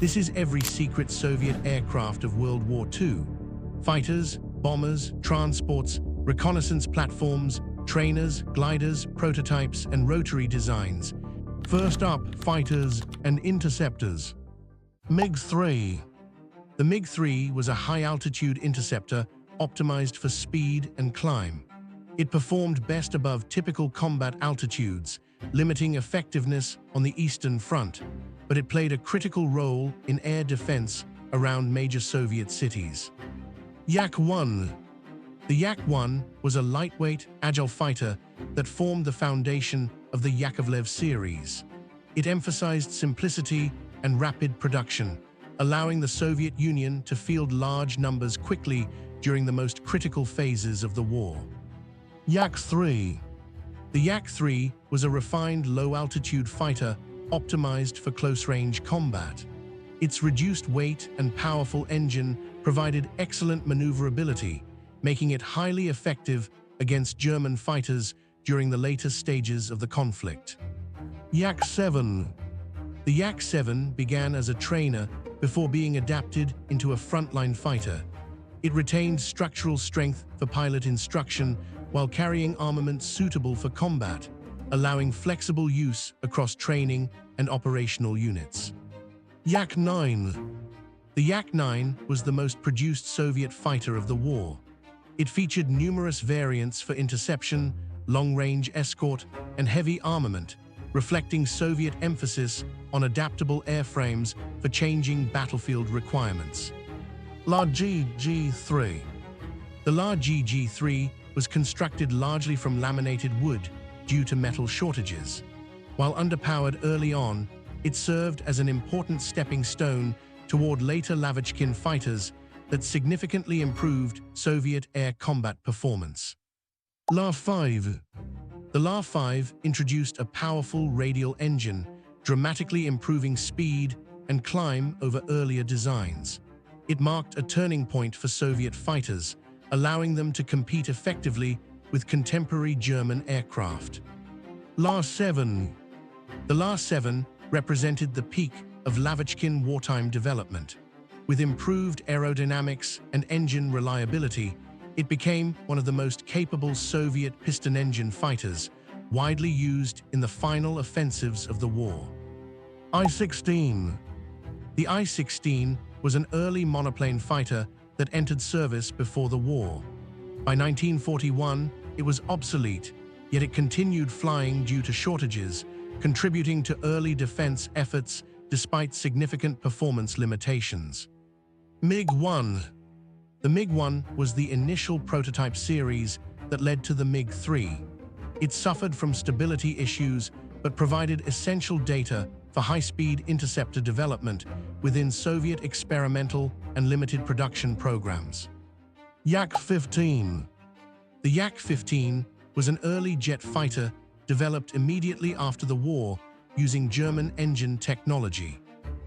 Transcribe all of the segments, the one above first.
This is every secret Soviet aircraft of World War II. Fighters, bombers, transports, reconnaissance platforms, trainers, gliders, prototypes, and rotary designs. First up, fighters and interceptors. MiG-3. The MiG-3 was a high-altitude interceptor optimized for speed and climb. It performed best above typical combat altitudes, limiting effectiveness on the Eastern Front, but it played a critical role in air defense around major Soviet cities. Yak-1. The Yak-1 was a lightweight, agile fighter that formed the foundation of the Yakovlev series. It emphasized simplicity and rapid production, allowing the Soviet Union to field large numbers quickly during the most critical phases of the war. Yak-3. The Yak-3 was a refined low-altitude fighter optimized for close-range combat. Its reduced weight and powerful engine provided excellent maneuverability, making it highly effective against German fighters during the later stages of the conflict. Yak-7. The Yak-7 began as a trainer before being adapted into a frontline fighter. It retained structural strength for pilot instruction while carrying armament suitable for combat, allowing flexible use across training and operational units. Yak-9. The Yak-9 was the most produced Soviet fighter of the war. It featured numerous variants for interception, long-range escort, and heavy armament, reflecting Soviet emphasis on adaptable airframes for changing battlefield requirements. LaGG-3. The LaGG-3 was constructed largely from laminated wood due to metal shortages. While underpowered early on, it served as an important stepping stone toward later Lavochkin fighters that significantly improved Soviet air combat performance. La-5. The La-5 introduced a powerful radial engine, dramatically improving speed and climb over earlier designs. It marked a turning point for Soviet fighters, allowing them to compete effectively with contemporary German aircraft. La-7. The La-7 represented the peak of Lavochkin wartime development. With improved aerodynamics and engine reliability, it became one of the most capable Soviet piston engine fighters, widely used in the final offensives of the war. I-16. The I-16 was an early monoplane fighter that entered service before the war. By 1941, it was obsolete, yet it continued flying due to shortages, contributing to early defense efforts despite significant performance limitations. MiG-1. The MiG-1 was the initial prototype series that led to the MiG-3. It suffered from stability issues but provided essential data for high-speed interceptor development within Soviet experimental and limited production programs. Yak-15. The Yak-15 was an early jet fighter developed immediately after the war using German engine technology.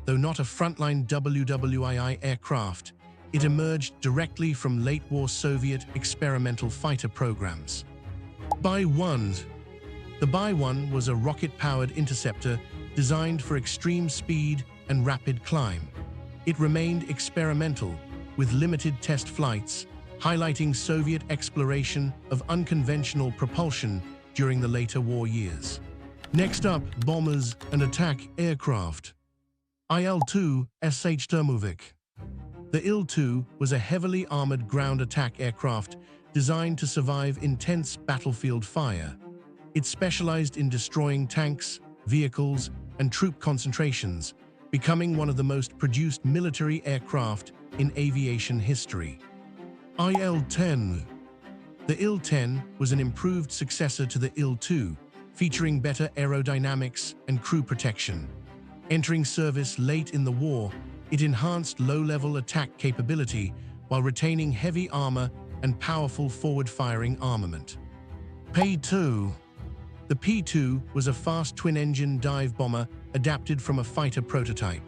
Though not a frontline WWII aircraft, it emerged directly from late-war Soviet experimental fighter programs. Bi-1. The Bi-1 was a rocket-powered interceptor designed for extreme speed and rapid climb. It remained experimental, with limited test flights, highlighting Soviet exploration of unconventional propulsion during the later war years. Next up, bombers and attack aircraft. Il-2 Shturmovik. The Il-2 was a heavily armored ground attack aircraft designed to survive intense battlefield fire. It specialized in destroying tanks, vehicles, and troop concentrations, becoming one of the most produced military aircraft in aviation history. Il-10. The Il-10 was an improved successor to the Il-2, featuring better aerodynamics and crew protection. Entering service late in the war, it enhanced low-level attack capability while retaining heavy armor and powerful forward-firing armament. P-2. The P-2 was a fast twin-engine dive bomber adapted from a fighter prototype.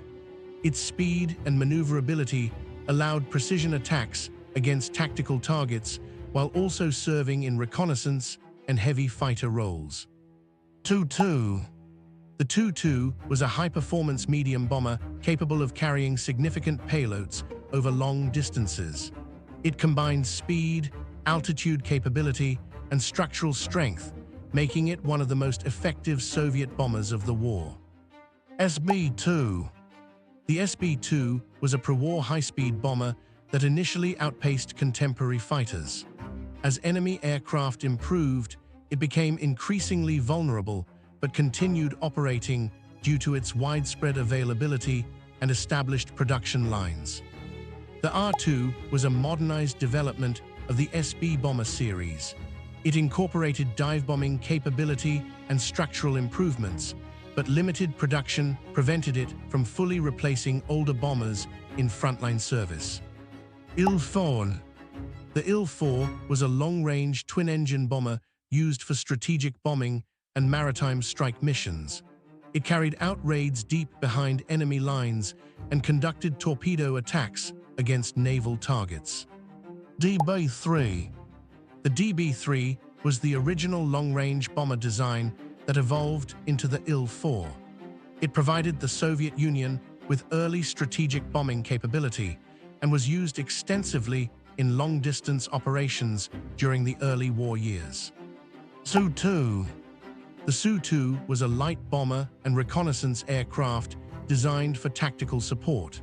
Its speed and maneuverability allowed precision attacks against tactical targets while also serving in reconnaissance and heavy fighter roles. Tu-2. The Tu-2 was a high-performance medium bomber capable of carrying significant payloads over long distances. It combined speed, altitude capability, and structural strength, making it one of the most effective Soviet bombers of the war. SB-2. The SB-2 was a pre-war high-speed bomber that initially outpaced contemporary fighters. As enemy aircraft improved, it became increasingly vulnerable, but continued operating due to its widespread availability and established production lines. The R-2 was a modernized development of the SB bomber series. It incorporated dive-bombing capability and structural improvements, but limited production prevented it from fully replacing older bombers in frontline service. Il-4. The Il-4 was a long-range twin-engine bomber used for strategic bombing and maritime strike missions. It carried out raids deep behind enemy lines and conducted torpedo attacks against naval targets. DB-3. The DB-3 was the original long-range bomber design that evolved into the Il-4. It provided the Soviet Union with early strategic bombing capability and was used extensively in long-distance operations during the early war years. Su-2. The Su-2 was a light bomber and reconnaissance aircraft designed for tactical support.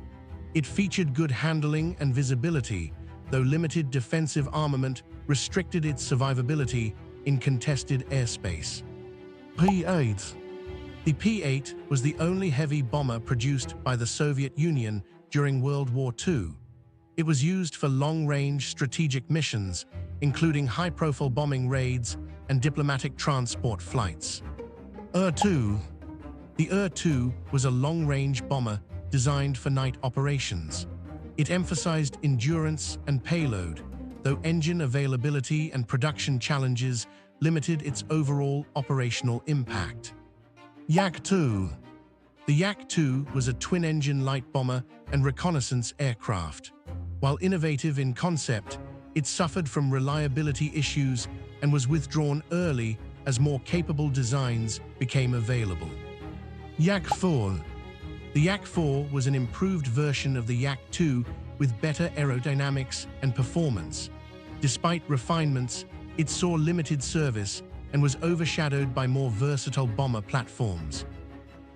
It featured good handling and visibility, though limited defensive armament restricted its survivability in contested airspace. P-8. The P-8 was the only heavy bomber produced by the Soviet Union during World War II. It was used for long-range strategic missions, including high-profile bombing raids and diplomatic transport flights. Ir-2. The Ir-2 was a long-range bomber designed for night operations. It emphasized endurance and payload, though engine availability and production challenges limited its overall operational impact. Yak-2. The Yak-2 was a twin-engine light bomber and reconnaissance aircraft. While innovative in concept, it suffered from reliability issues and was withdrawn early as more capable designs became available. Yak-4. The Yak-4 was an improved version of the Yak-2 with better aerodynamics and performance. Despite refinements, it saw limited service and was overshadowed by more versatile bomber platforms.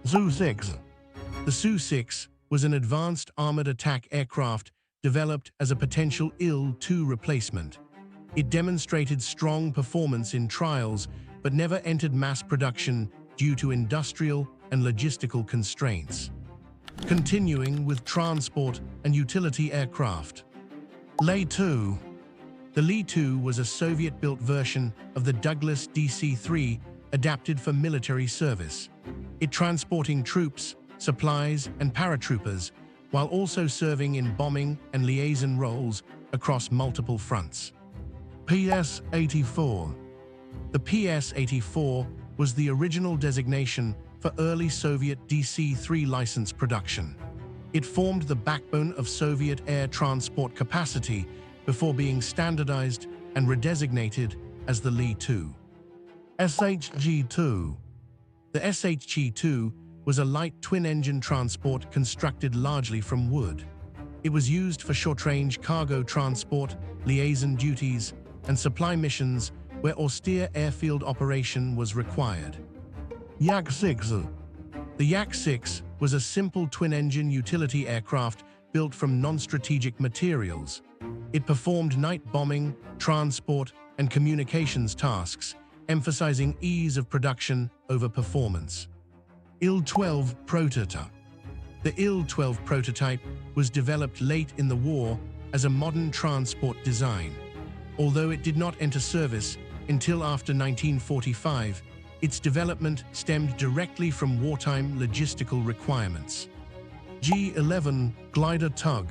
Su-6. The Su-6 was an advanced armored attack aircraft developed as a potential Il-2 replacement. It demonstrated strong performance in trials, but never entered mass production due to industrial and logistical constraints. Continuing with transport and utility aircraft. Le-2. The Le-2 was a Soviet-built version of the Douglas DC-3 adapted for military service. It transporting troops, supplies, and paratroopers, while also serving in bombing and liaison roles across multiple fronts. PS-84. The PS-84 was the original designation for early Soviet DC-3 license production. It formed the backbone of Soviet air transport capacity before being standardized and redesignated as the Le-2. SHG-2. The SHG-2 was a light twin-engine transport constructed largely from wood. It was used for short-range cargo transport, liaison duties, and supply missions where austere airfield operation was required. Yak-6. The Yak-6 was a simple twin-engine utility aircraft built from non-strategic materials. It performed night bombing, transport, and communications tasks, emphasizing ease of production over performance. Il-12 prototype. The Il-12 prototype was developed late in the war as a modern transport design. Although it did not enter service until after 1945, its development stemmed directly from wartime logistical requirements. G-11 glider tug.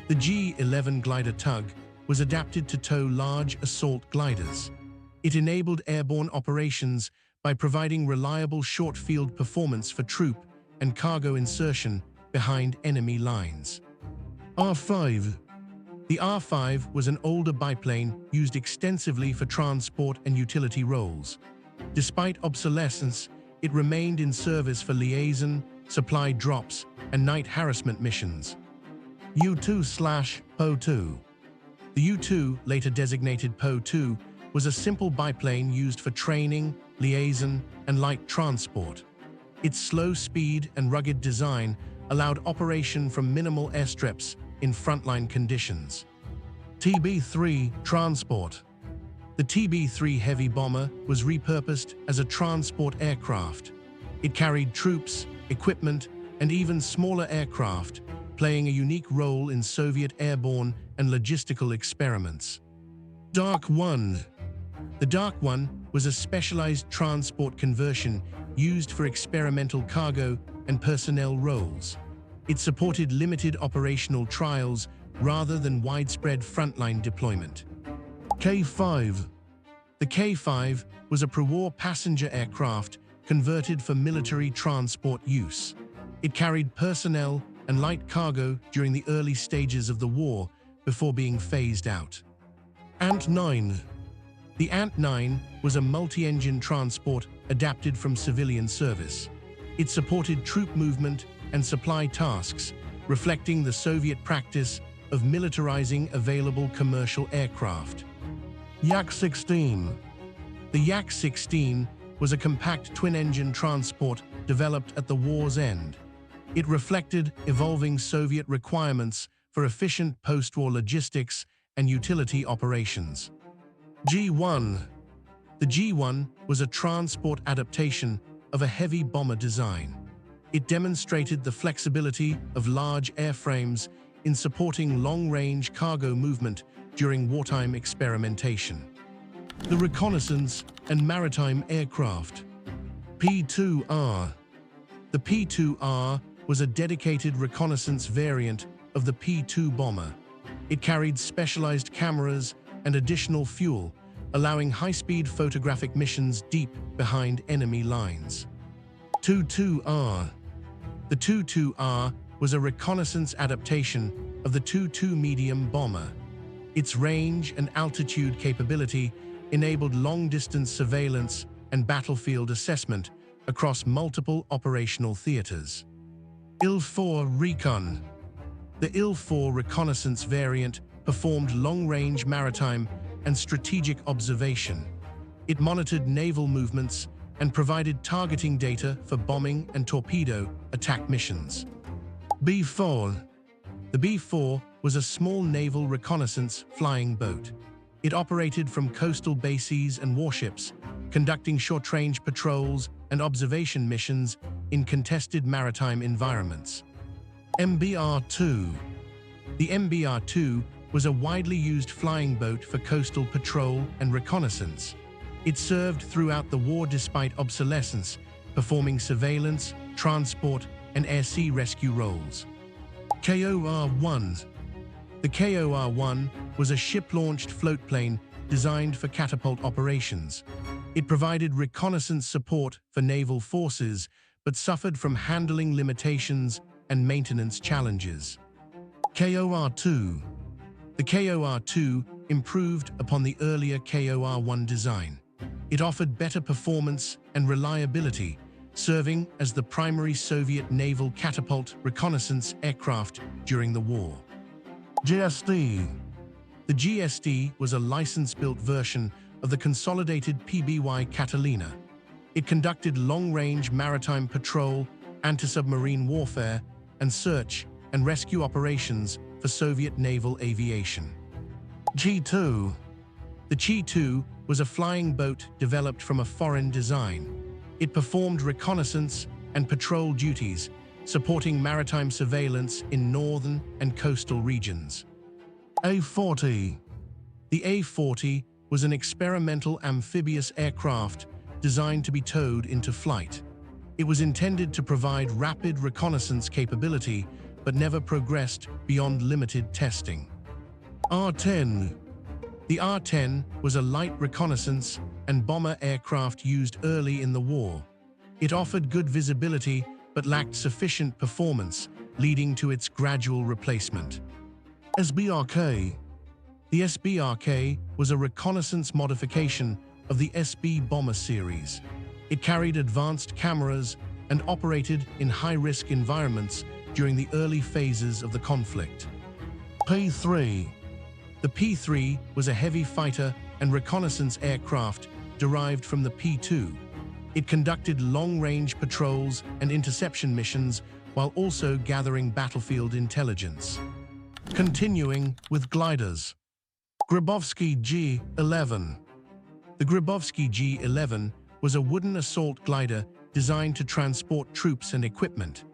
The G-11 glider tug was adapted to tow large assault gliders. It enabled airborne operations by providing reliable short-field performance for troop and cargo insertion behind enemy lines. R-5. The R-5 was an older biplane used extensively for transport and utility roles. Despite obsolescence, It remained in service for liaison, supply drops, and night harassment missions. U-2/Po-2. The U-2, later designated Po-2, was a simple biplane used for training, liaison, and light transport. Its slow speed and rugged design allowed operation from minimal airstrips in frontline conditions. TB-3 Transport. The TB-3 heavy bomber was repurposed as a transport aircraft. It carried troops, equipment, and even smaller aircraft, playing a unique role in Soviet airborne and logistical experiments. Dark 1. The Dark 1 was a specialized transport conversion used for experimental cargo and personnel roles. It supported limited operational trials rather than widespread frontline deployment. K-5. The K-5 was a pre-war passenger aircraft converted for military transport use. It carried personnel and light cargo during the early stages of the war before being phased out. Ant-9. The Ant-9 was a multi-engine transport adapted from civilian service. It supported troop movement and supply tasks, reflecting the Soviet practice of militarizing available commercial aircraft. Yak-16. The Yak-16 was a compact twin-engine transport developed at the war's end. It reflected evolving Soviet requirements for efficient post-war logistics and utility operations. G-1. The G-1 was a transport adaptation of a heavy bomber design. It demonstrated the flexibility of large airframes in supporting long-range cargo movement during wartime experimentation. The Reconnaissance and Maritime aircraft. P-2R. The P-2R was a dedicated reconnaissance variant of the P-2 bomber. It carried specialized cameras and additional fuel, allowing high-speed photographic missions deep behind enemy lines. Tu-2R. The Tu-2R was a reconnaissance adaptation of the Tu-2 medium bomber. Its range and altitude capability enabled long-distance surveillance and battlefield assessment across multiple operational theaters. Il-4 Recon. The Il-4 reconnaissance variant performed long-range maritime and strategic observation. It monitored naval movements and provided targeting data for bombing and torpedo attack missions. B-4. The B-4 was a small naval reconnaissance flying boat. It operated from coastal bases and warships, conducting short-range patrols and observation missions in contested maritime environments. MBR-2. The MBR-2 was a widely used flying boat for coastal patrol and reconnaissance. It served throughout the war despite obsolescence, performing surveillance, transport, and air-sea rescue roles. KOR-1. The KOR-1 was a ship-launched floatplane designed for catapult operations. It provided reconnaissance support for naval forces, but suffered from handling limitations and maintenance challenges. KOR-2. The KOR-2 improved upon the earlier KOR-1 design. It offered better performance and reliability, serving as the primary Soviet naval catapult reconnaissance aircraft during the war. GSD. The GSD was a license-built version of the consolidated PBY Catalina. It conducted long-range maritime patrol, anti-submarine warfare, and search and rescue operations for Soviet naval aviation. G-2. The G-2 was a flying boat developed from a foreign design. It performed reconnaissance and patrol duties, supporting maritime surveillance in northern and coastal regions. A-40. The A-40 was an experimental amphibious aircraft designed to be towed into flight. It was intended to provide rapid reconnaissance capability, but never progressed beyond limited testing. R-10. The R-10 was a light reconnaissance and bomber aircraft used early in the war. It offered good visibility, but lacked sufficient performance, leading to its gradual replacement. SBRK. The SBRK was a reconnaissance modification of the SB bomber series. It carried advanced cameras and operated in high-risk environments during the early phases of the conflict. P-3. The P-3 was a heavy fighter and reconnaissance aircraft derived from the P-2. It conducted long-range patrols and interception missions while also gathering battlefield intelligence. Continuing with gliders. Gribovsky G-11. The Gribovsky G-11 was a wooden assault glider designed to transport troops and equipment.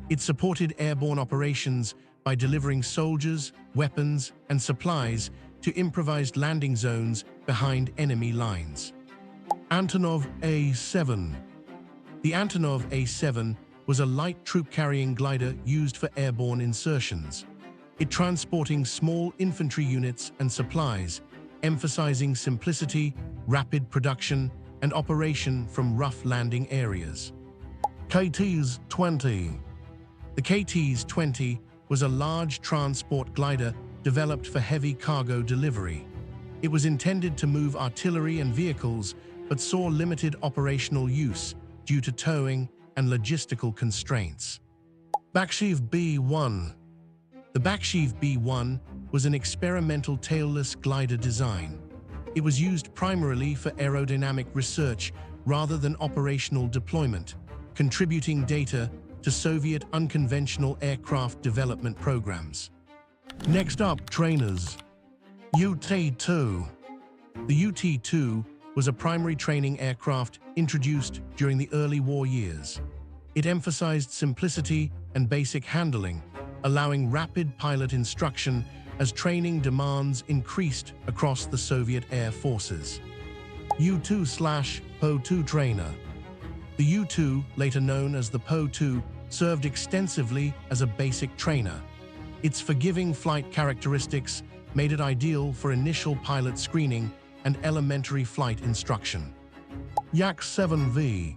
It supported airborne operations by delivering soldiers, weapons, and supplies to improvised landing zones behind enemy lines. Antonov A-7. The Antonov A-7 was a light troop-carrying glider used for airborne insertions. It transporting small infantry units and supplies, emphasizing simplicity, rapid production, and operation from rough landing areas. KTs-20. The KTs-20 was a large transport glider developed for heavy cargo delivery. It was intended to move artillery and vehicles, but saw limited operational use due to towing and logistical constraints. Bakshaev B-1. The Bakshaev B-1 was an experimental tailless glider design. It was used primarily for aerodynamic research rather than operational deployment, contributing data to Soviet unconventional aircraft development programs. Next up, trainers. UT-2. The UT-2 was a primary training aircraft introduced during the early war years. It emphasized simplicity and basic handling, allowing rapid pilot instruction as training demands increased across the Soviet air forces. U-2/Po-2 trainer. The U-2, later known as the Po-2, served extensively as a basic trainer. Its forgiving flight characteristics made it ideal for initial pilot screening and elementary flight instruction. Yak-7V.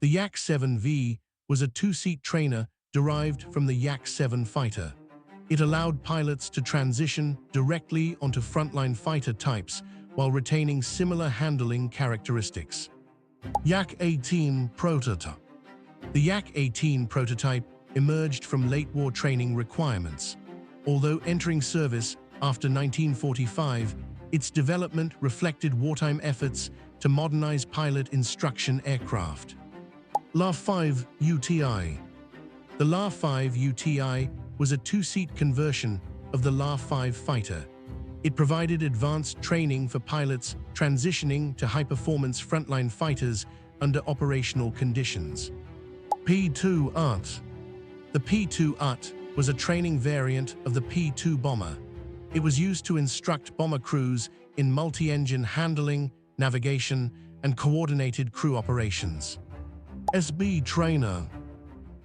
The Yak-7V was a two-seat trainer derived from the Yak-7 fighter. It allowed pilots to transition directly onto frontline fighter types while retaining similar handling characteristics. Yak-18 prototype. The Yak-18 prototype emerged from late-war training requirements. Although entering service after 1945, its development reflected wartime efforts to modernize pilot instruction aircraft. La-5 UTI. The La-5 UTI was a two-seat conversion of the La-5 fighter. It provided advanced training for pilots transitioning to high-performance frontline fighters under operational conditions. P-2UT. The P-2UT was a training variant of the P-2 bomber. It was used to instruct bomber crews in multi-engine handling, navigation, and coordinated crew operations. SB trainer.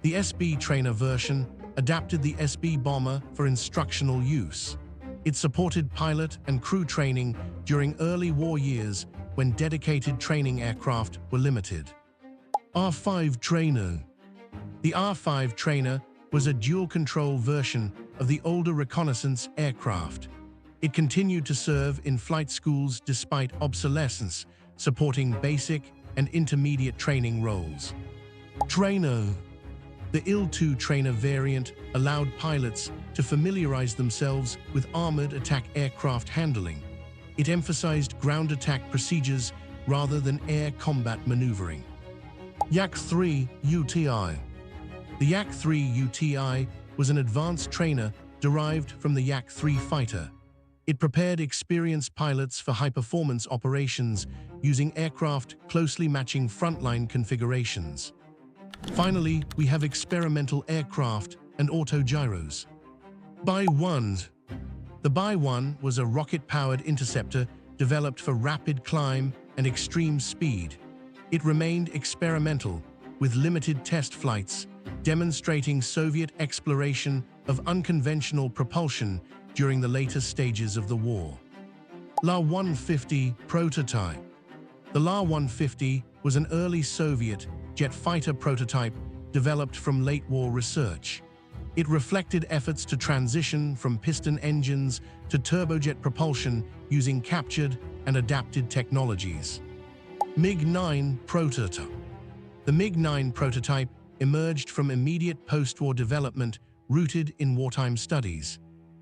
The SB trainer version adapted the SB bomber for instructional use. It supported pilot and crew training during early war years when dedicated training aircraft were limited. R-5 trainer. The R-5 trainer was a dual-control version of the older reconnaissance aircraft. It continued to serve in flight schools despite obsolescence, supporting basic and intermediate training roles. Trainer. The Il-2 trainer variant allowed pilots to familiarize themselves with armored attack aircraft handling. It emphasized ground attack procedures rather than air combat maneuvering. Yak-3 UTI. The Yak-3 UTI was an advanced trainer derived from the Yak-3 fighter. It prepared experienced pilots for high-performance operations using aircraft closely matching frontline configurations. Finally, we have experimental aircraft and autogyros. WWII. The WWII was a rocket-powered interceptor developed for rapid climb and extreme speed. It remained experimental, with limited test flights, demonstrating Soviet exploration of unconventional propulsion during the later stages of the war. La-150 prototype. The La-150 was an early Soviet jet fighter prototype developed from late-war research. It reflected efforts to transition from piston engines to turbojet propulsion using captured and adapted technologies. MiG-9 prototype. The MiG-9 prototype emerged from immediate post-war development rooted in wartime studies.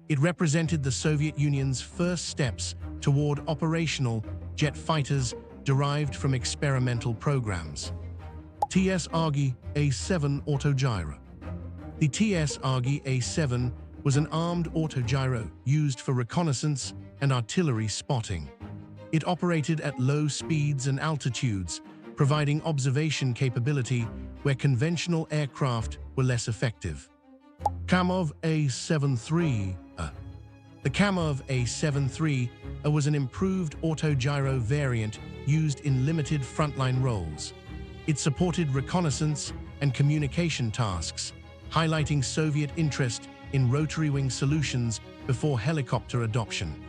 It represented the Soviet Union's first steps toward operational jet fighters derived from experimental programs. TsAGI A7 Autogyro. The TsAGI A7 was an armed autogyro used for reconnaissance and artillery spotting. It operated at low speeds and altitudes, providing observation capability where conventional aircraft were less effective. Kamov A73. The Kamov A73 was an improved autogyro variant used in limited frontline roles. It supported reconnaissance and communication tasks, highlighting Soviet interest in rotary wing solutions before helicopter adoption.